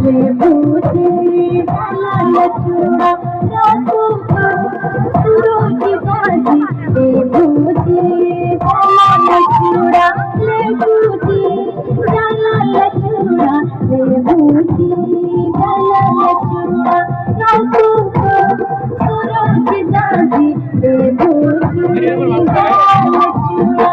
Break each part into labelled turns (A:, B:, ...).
A: भूते डाला चूड़ा रातों को सुरों की बाजी ले भूते डाला चूड़ा ले भूते डाला चूड़ा ले भूते डाला चूड़ा रातों को सुरों की बाजी ले भूते डाला चूड़ा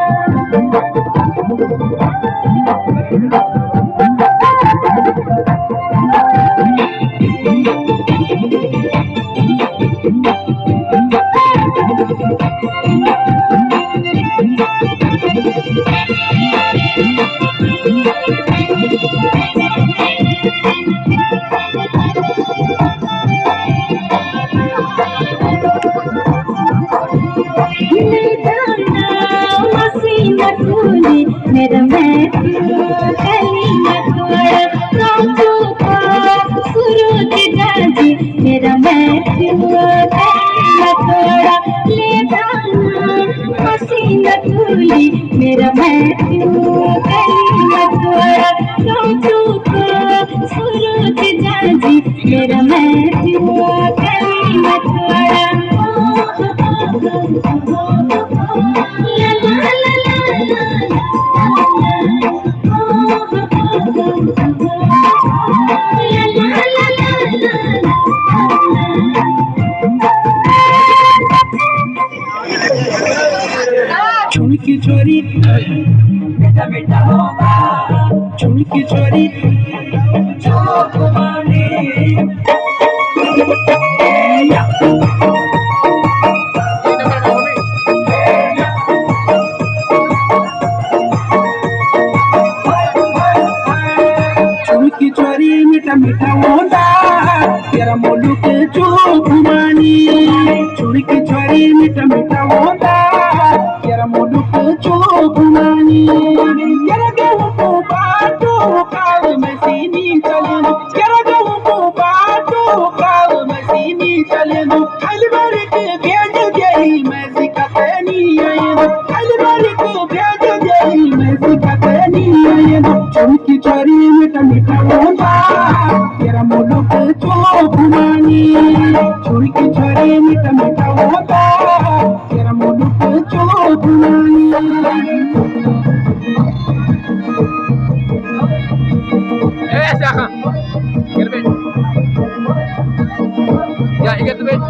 A: मेरा मैं कली न तोड़ा रातों को सूरज जाजी मेरा मैं कली न तोड़ा ले जाना पसीना धूली मेरा मैं कली न तोड़ा रातों को सूरज जाजी मेरा मैं कली न तोड़ा
B: चुनकी चोरी बेटा बेटा होगा चुनकी चोरी चुनकी चोरी मीठा मीठा होगा तेरा मोलू के चूक मानी चुनकी चोरी मीठा मीठा होगा तेरा मोलू के चूक मानी तेरा गेहूं को बाटो काल मशीनी चले तेरा गेहूं को बाटो काल मशीनी चले अलवर के भेज गई मैं सिखाते नहीं आए अलवर को भेज गई मैं सिखाते नहीं आए चुनकी चोरी मीठा मीठा होगा तेरा मोलू के चूक मानी चुनकी चोरी मीठा मीठा होगा तेरा मोलू के चूक मानी
C: Ya, ingat tu, Ben.